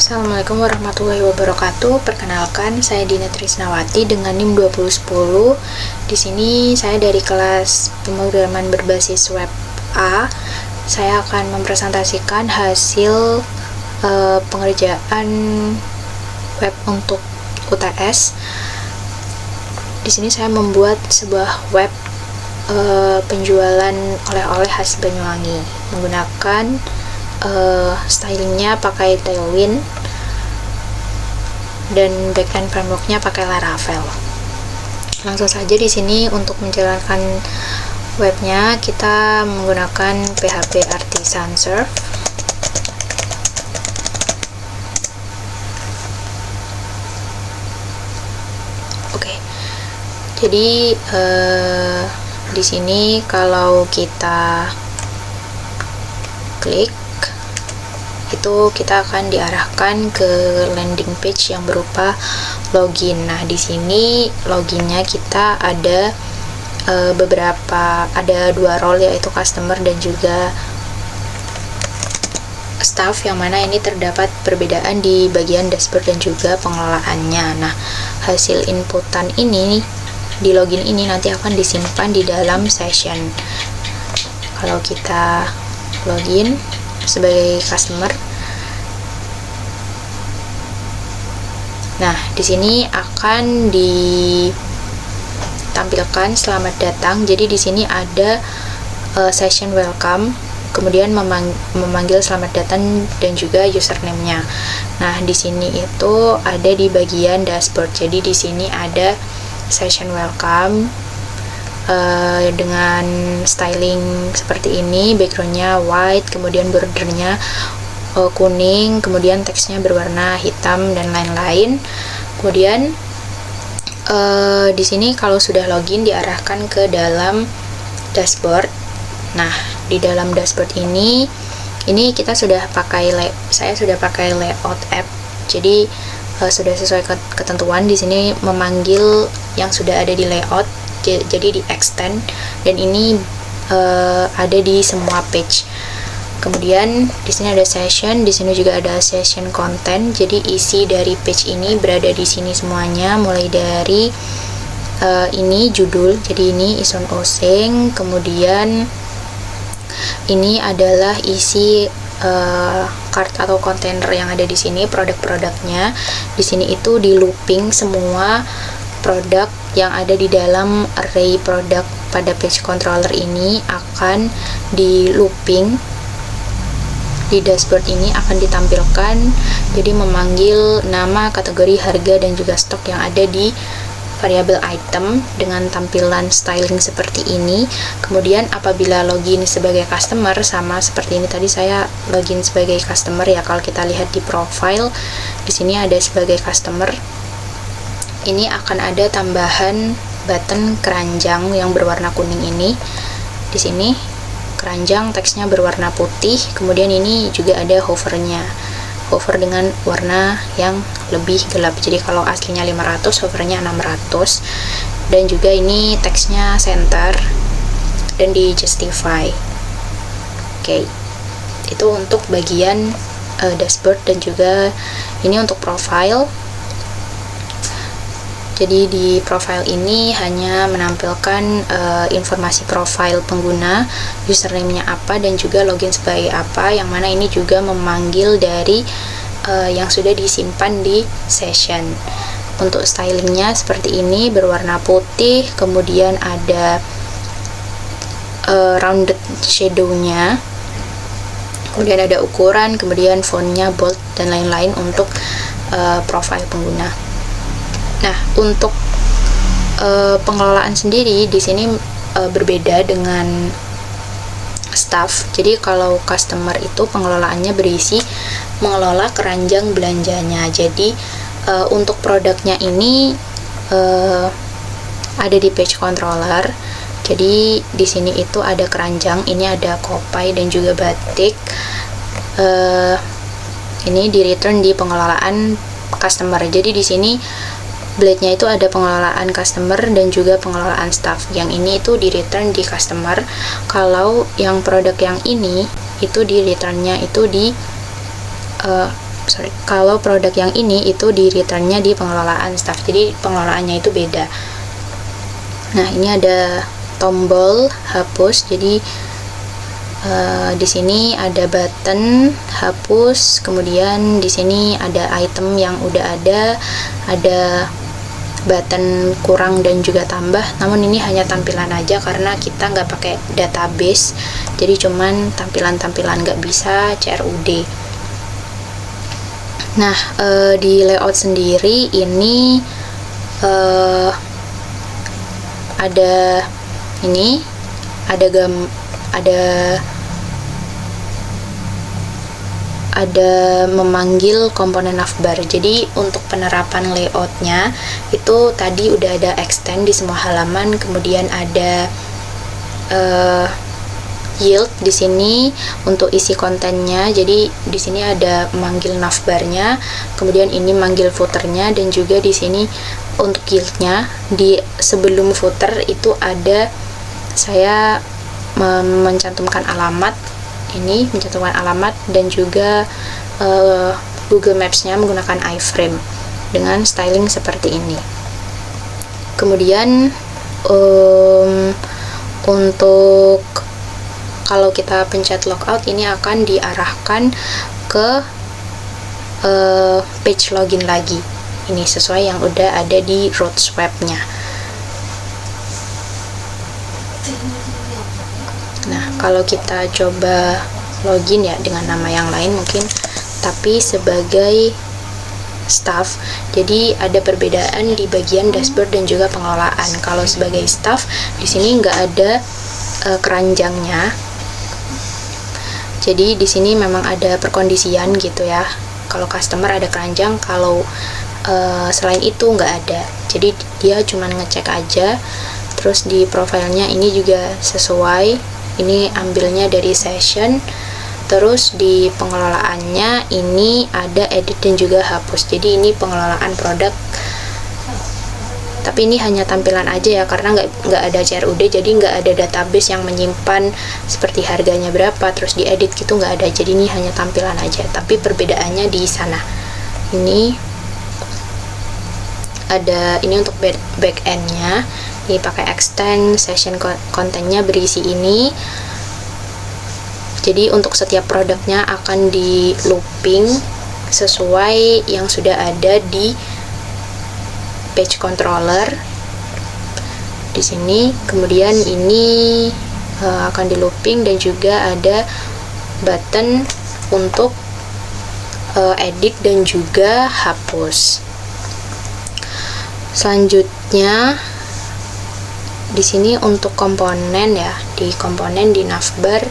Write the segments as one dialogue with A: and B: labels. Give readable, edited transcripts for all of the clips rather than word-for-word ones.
A: Assalamualaikum warahmatullahi wabarakatuh. Perkenalkan, saya Dina Trisnawati dengan NIM 2010. Di sini saya dari kelas pemrograman berbasis web A. Saya akan mempresentasikan hasil pengerjaan web untuk UTS. Di sini saya membuat sebuah web penjualan oleh-oleh khas Banyuwangi menggunakan stylingnya pakai Tailwind dan backend frameworknya pakai Laravel. Langsung saja di sini untuk menjalankan webnya kita menggunakan PHP Artisan Serve. Oke. Jadi di sini kalau kita klik itu kita akan diarahkan ke landing page yang berupa login. Nah, di sini loginnya kita ada ada dua role, yaitu customer dan juga staff, yang mana ini terdapat perbedaan di bagian dashboard dan juga pengelolaannya. Nah, hasil inputan ini di login ini nanti akan disimpan di dalam session. Kalau kita login sebagai customer, nah di sini akan ditampilkan selamat datang. Jadi di sini ada session welcome, kemudian memanggil selamat datang dan juga username-nya. Nah di sini itu ada di bagian dashboard. Jadi di sini ada session welcome dengan styling seperti ini, backgroundnya white, kemudian bordernya kuning, kemudian teksnya berwarna hitam dan lain-lain. Kemudian di sini kalau sudah login diarahkan ke dalam dashboard. Nah di dalam dashboard ini kita sudah pakai saya sudah pakai layout app. Jadi sudah sesuai ketentuan. Di sini memanggil yang sudah ada di layout, jadi di extend, dan ini ada di semua page. Kemudian di sini ada session, di sini juga ada session content. Jadi isi dari page ini berada di sini semuanya, mulai dari ini judul, jadi ini Ison Oseng. Kemudian ini adalah isi cart atau kontainer yang ada di sini, produk-produknya. Di sini itu di looping semua produk yang ada di dalam array produk pada page controller ini akan di looping di dashboard ini, akan ditampilkan. Jadi memanggil nama, kategori, harga, dan juga stok yang ada di variabel item dengan tampilan styling seperti ini. Kemudian apabila login sebagai customer, sama seperti ini tadi saya login sebagai customer ya. Kalau kita lihat di profile, di sini ada sebagai customer. Ini akan ada tambahan button keranjang yang berwarna kuning ini. Di sini keranjang teksnya berwarna putih. Kemudian ini juga ada hovernya, hover dengan warna yang lebih gelap. Jadi kalau aslinya 500, hovernya 600. Dan juga ini teksnya center dan di justify. Oke, itu untuk bagian dashboard, dan juga ini untuk profile. Jadi di profile ini hanya menampilkan informasi profile pengguna, username-nya apa, dan juga login sebagai apa, yang mana ini juga memanggil dari yang sudah disimpan di session. Untuk stylingnya seperti ini, berwarna putih, kemudian ada rounded shadow-nya, kemudian ada ukuran, kemudian fontnya bold, dan lain-lain untuk profile pengguna. Nah, untuk pengelolaan sendiri di sini berbeda dengan staff. Jadi kalau customer itu pengelolaannya berisi mengelola keranjang belanjanya. Jadi untuk produknya ini ada di page controller. Jadi di sini itu ada keranjang, ini ada kopai dan juga batik. Ini di return di pengelolaan customer. Jadi di sini blade-nya itu ada pengelolaan customer dan juga pengelolaan staff. Yang ini itu di return di customer. Kalau yang produk yang ini itu di return-nya itu di Kalau produk yang ini itu di returnnya di pengelolaan staff, jadi pengelolaannya itu beda. Nah, ini ada tombol hapus, jadi di sini ada button hapus, kemudian di sini ada item yang udah ada button kurang dan juga tambah, namun ini hanya tampilan aja karena kita nggak pakai database, jadi cuman tampilan-tampilan, nggak bisa CRUD. Nah, di layout sendiri ini ada memanggil komponen navbar. Jadi untuk penerapan layoutnya itu tadi udah ada extend di semua halaman, kemudian ada yield di sini untuk isi kontennya. Jadi di sini ada manggil navbarnya, kemudian ini manggil footernya, dan juga di sini untuk yieldnya di sebelum footer itu ada saya mencantumkan alamat, ini mencantumkan alamat dan juga Google Maps-nya menggunakan iframe dengan styling seperti ini. Kemudian untuk kalau kita pencet logout, ini akan diarahkan ke page login lagi. Ini sesuai yang udah ada di road swap-nya. Nah, kalau kita coba login ya dengan nama yang lain mungkin, tapi sebagai staff, jadi ada perbedaan di bagian dashboard dan juga pengelolaan. Kalau sebagai staff, di sini nggak ada keranjangnya. Jadi di sini memang ada perkondisian gitu ya. Kalau customer ada keranjang, kalau selain itu nggak ada. Jadi dia cuma ngecek aja. Terus di profilnya ini juga sesuai. Ini ambilnya dari session. Terus di pengelolaannya ini ada edit dan juga hapus. Jadi ini pengelolaan produk. Tapi ini hanya tampilan aja ya, karena nggak ada CRUD, jadi nggak ada database yang menyimpan seperti harganya berapa terus diedit gitu, nggak ada. Jadi ini hanya tampilan aja, tapi perbedaannya di sana. Ini ada, ini untuk back end-nya, ini pakai extend, session kontennya berisi ini. Jadi untuk setiap produknya akan di looping sesuai yang sudah ada di page controller di sini. Kemudian ini akan di looping dan juga ada button untuk edit dan juga hapus. Selanjutnya di sini untuk komponen ya, di komponen di navbar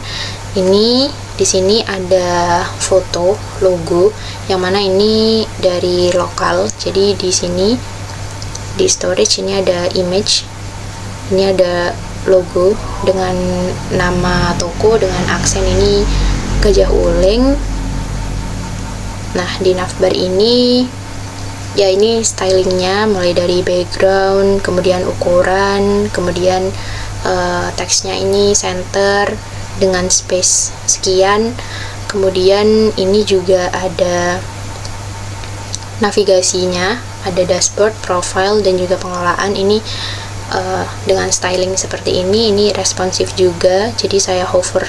A: ini di sini ada foto logo yang mana ini dari lokal. Jadi di sini di storage ini ada image, ini ada logo dengan nama toko dengan aksen ini gajah uling. Nah, di navbar ini ya ini stylingnya mulai dari background, kemudian ukuran, kemudian teksnya ini center dengan space sekian, kemudian ini juga ada navigasinya, ada dashboard, profile, dan juga pengelolaan. Ini dengan styling seperti ini responsif juga, jadi saya hover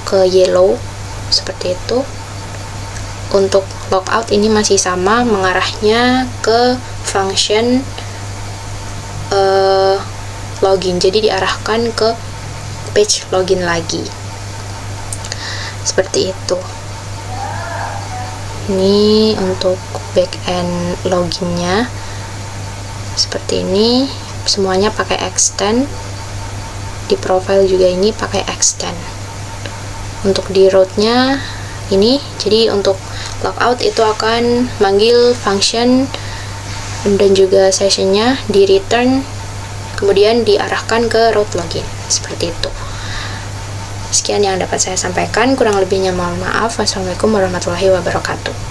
A: ke yellow seperti itu. Untuk logout ini masih sama, mengarahnya ke function login, jadi diarahkan ke page login lagi seperti itu. Ini untuk backend loginnya seperti ini, semuanya pakai extend. Di profile juga ini pakai extend. Untuk di rootnya ini, jadi untuk logout itu akan manggil function dan juga sessionnya di return, kemudian diarahkan ke root login seperti itu. Sekian yang dapat saya sampaikan, kurang lebihnya mohon maaf. Wassalamualaikum warahmatullahi wabarakatuh.